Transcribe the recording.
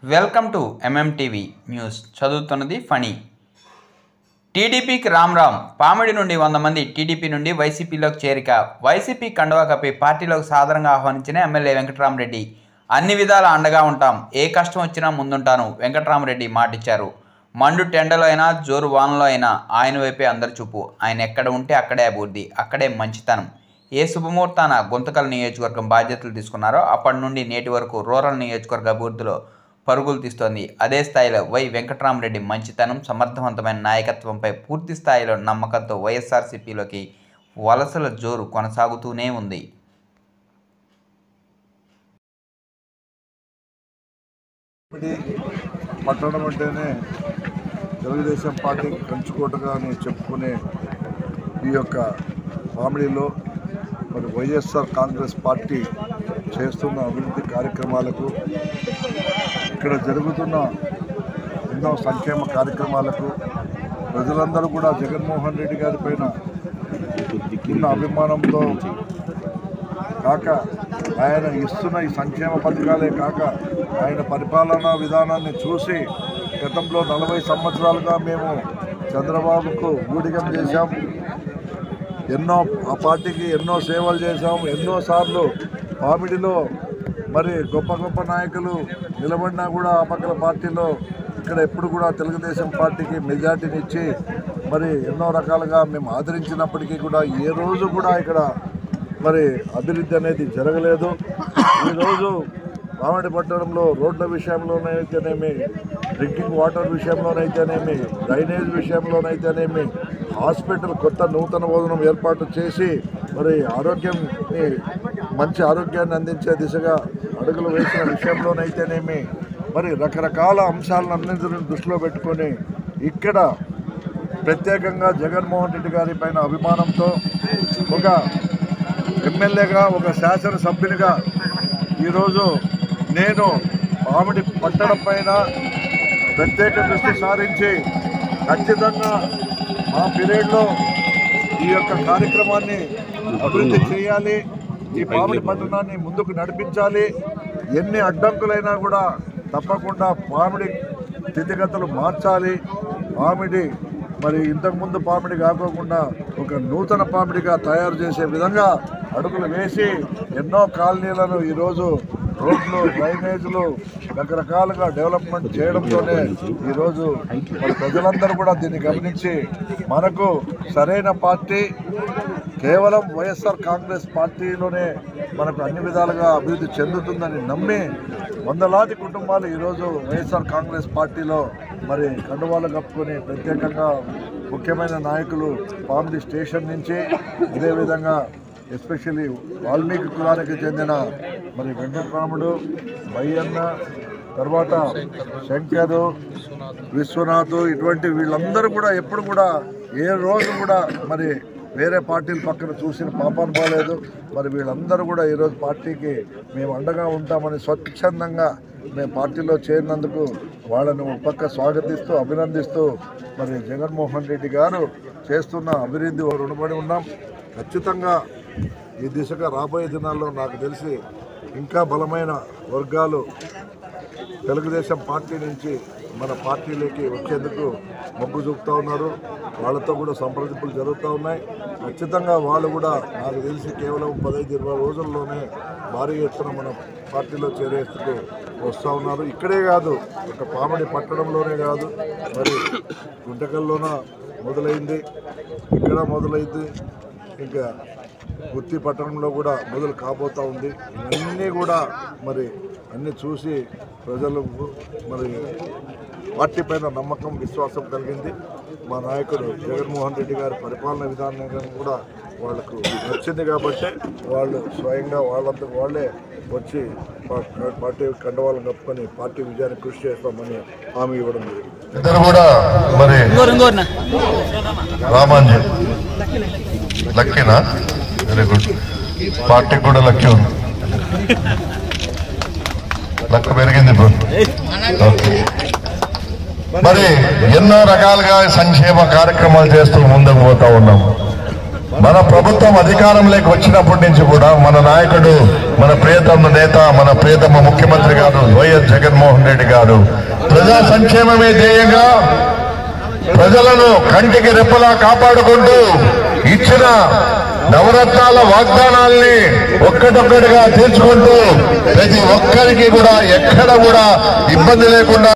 Welcome to ఎంఎంటీవీ news. చదువుతున్నది ఫణి. టీడీపీకి రామ్ పామిడి నుండి 100 మంది టీడీపీ నుండి వైసీపీలోకి చేరిక. వైసీపీ కండువా కప్పి పార్టీలోకి సాధారణంగా ఆహ్వానించిన ఎమ్మెల్యే వెంకటరామరెడ్డి. అన్ని విధాల అండగా ఉంటాం, ఏ కష్టం వచ్చినా ముందుంటాను వెంకటరామరెడ్డి మాటిచ్చారు. మండు టెండలో అయినా జోరు వానలో అయినా ఆయన వైపే అందరి చూపు. ఆయన ఎక్కడ ఉంటే అక్కడే అభివృద్ధి, అక్కడే మంచితనం. ఏ శుభముహూర్తాన గుంతకల్ నియోజకవర్గం బాధ్యతలు తీసుకున్నారో అప్పటి నుండి నేటి వరకు రూరల్ నియోజకవర్గ అభివృద్ధిలో పరుగులు తీస్తోంది. అదే స్థాయిలో వై వెంకటరామరెడ్డి మంచితనం, సమర్థవంతమైన నాయకత్వంపై పూర్తి స్థాయిలో నమ్మకంతో వైఎస్ఆర్సీపీలోకి వలసల జోరు కొనసాగుతూనే ఉంది. పట్టణం అంటేనే తెలుగుదేశం పార్టీ కంచుకోటగా అని చెప్పుకునే ఈ యొక్క పామిడిలో మరి వైఎస్ఆర్ కాంగ్రెస్ పార్టీ చేస్తున్న అభివృద్ధి కార్యక్రమాలకు, ఇక్కడ జరుగుతున్న ఎన్నో సంక్షేమ కార్యక్రమాలకు ప్రజలందరూ కూడా జగన్మోహన్ రెడ్డి గారి పైన ఉన్న అభిమానంతో కాక, ఆయన ఇస్తున్న ఈ సంక్షేమ పథకాలే కాక ఆయన పరిపాలనా విధానాన్ని చూసి గతంలో 40 సంవత్సరాలుగా మేము చంద్రబాబుకు ఊడిగం చేశాం, ఆ పార్టీకి ఎన్నో సేవలు చేశాం, ఎన్నోసార్లు పామిడిలో మరి గొప్ప గొప్ప నాయకులు నిలబడినా కూడా ఆ పక్కన పార్టీలో ఇక్కడ ఎప్పుడు కూడా తెలుగుదేశం పార్టీకి మెజార్టీని ఇచ్చి మరి ఎన్నో రకాలుగా మేము ఆదరించినప్పటికీ కూడా ఏ రోజు కూడా ఇక్కడ మరి అభివృద్ధి అనేది జరగలేదు. ఈరోజు పామిడి పట్టణంలో రోడ్ల విషయంలోనైతేనేమి, డ్రింకింగ్ వాటర్ విషయంలోనైతేనేమి, డ్రైనేజ్ విషయంలోనైతేనేమి, హాస్పిటల్ కొత్త నూతన భవనం ఏర్పాటు చేసి మరి మంచి ఆరోగ్యాన్ని అందించే దిశగా అడుగులు వేసిన విషయంలోనైతేనేమి, మరి రకరకాల అంశాలన్నింటినీ దృష్టిలో పెట్టుకొని ఇక్కడ ప్రత్యేకంగా జగన్మోహన్ రెడ్డి గారి పైన అభిమానంతో ఒక ఎమ్మెల్యేగా, ఒక శాసనసభ్యునిగా ఈరోజు నేను పామిడి పట్టణం పైన ప్రత్యేక దృష్టి సారించి ఖచ్చితంగా మా పీరియడ్లో ఈ యొక్క కార్యక్రమాన్ని అభివృద్ధి చేయాలి, ఈ పామిడి పట్టణాన్ని ముందుకు నడిపించాలి. ఎన్ని అడ్డంకులైనా కూడా తప్పకుండా పామిడి స్థితిగతులు మార్చాలి. పామిడి మరి ఇంతకుముందు పామిడి కాకోకుండా ఒక నూతన పామిడిగా తయారు చేసే విధంగా అడుగులు వేసి ఎన్నో కాలనీలను ఈరోజు రోడ్లు, డ్రైనేజీలు రకరకాలుగా డెవలప్మెంట్ చేయడంతోనే ఈరోజు మరి ప్రజలందరూ కూడా దీన్ని గమనించి మనకు సరైన పార్టీ కేవలం వైఎస్ఆర్ కాంగ్రెస్ పార్టీలోనే మనకు అన్ని విధాలుగా అభివృద్ధి చెందుతుందని నమ్మి వందలాది కుటుంబాలు ఈరోజు వైఎస్ఆర్ కాంగ్రెస్ పార్టీలో మరి కండువాలు కప్పుకొని ప్రత్యేకంగా ముఖ్యమైన నాయకులు పామిడి స్టేషన్ నుంచి, అదేవిధంగా ఎస్పెషల్లీ వాల్మీకి కులానికి చెందిన మరి వెంకటరాముడు, బయ్యన్న, తర్వాత శంకరు, విశ్వనాథ్, ఇటువంటి వీళ్ళందరూ కూడా ఎప్పుడు కూడా ఏ రోజు కూడా మరి వేరే పార్టీల పక్కన చూసిన పాపాను బాలేదు. మరి వీళ్ళందరూ కూడా ఈరోజు పార్టీకి మేము అండగా ఉంటామని స్వచ్ఛందంగా మేము పార్టీలో చేరినందుకు వాళ్ళని ఒక పక్క స్వాగతిస్తూ అభినందిస్తూ మరి జగన్మోహన్ రెడ్డి గారు చేస్తున్న అభివృద్ధి రుణపడి ఉన్నాం. ఖచ్చితంగా ఈ దిశగా రాబోయే దినాల్లో నాకు తెలిసి ఇంకా బలమైన వర్గాలు తెలుగుదేశం పార్టీ నుంచి మన పార్టీలోకి వచ్చేందుకు మొగ్గు చూపుతూ ఉన్నారు. వాళ్ళతో కూడా సంప్రదింపులు జరుగుతూ ఉన్నాయి. ఖచ్చితంగా వాళ్ళు కూడా నాకు తెలిసి కేవలం 15-20 రోజుల్లోనే భారీ ఎత్తున మన పార్టీలో చేరేందుకు వస్తూ ఉన్నారు. ఇక్కడే కాదు, ఒక పామిడి పట్టణంలోనే కాదు, మరి గుంటకల్లోన మొదలైంది, ఇక్కడ మొదలైంది, ఇంకా గుత్తి పట్టణంలో కూడా మొదలు కాబోతూ ఉంది. ఇవన్నీ కూడా మరి అన్నీ చూసి ప్రజలు మరి పార్టీ పైన నమ్మకం, విశ్వాసం కలిగింది. మా నాయకుడు జగన్మోహన్ రెడ్డి గారి పరిపాలన విధానం కూడా వాళ్ళకు నచ్చింది కాబట్టి వాళ్ళు స్వయంగా వాళ్ళంతా వాళ్ళే వచ్చి పార్టీ కండవాళ్ళని కప్పుకొని పార్టీ విజయాన్ని కృషి చేస్తామని హామీ ఇవ్వడం జరిగింది. ఇద్దరు కూడా మరి రామాంజీ లక్కీనా, వెరీ గుడ్. పార్టీకి కూడా లక్కీ ఉంది, లక్క పెరిగింది ఇప్పుడు. మరి ఎన్నో రకాలుగా సంక్షేమ కార్యక్రమాలు చేస్తూ ముందుకు పోతా ఉన్నాము. మన ప్రభుత్వం అధికారంలోకి వచ్చినప్పటి నుంచి కూడా మన నాయకుడు, మన ప్రియతమ నేత, మన ప్రియతమ ముఖ్యమంత్రి గారు వైఎస్ జగన్మోహన్ రెడ్డి గారు ప్రజా సంక్షేమమే ధ్యేయంగా ప్రజలను కంటికి రెప్పలా కాపాడుకుంటూ ఇచ్చిన నవరత్నాల వాగ్దానాల్ని ఒక్కటొక్కటిగా తీర్చుకుంటూ ప్రతి ఒక్కరికి కూడా ఎక్కడ కూడా ఇబ్బంది లేకుండా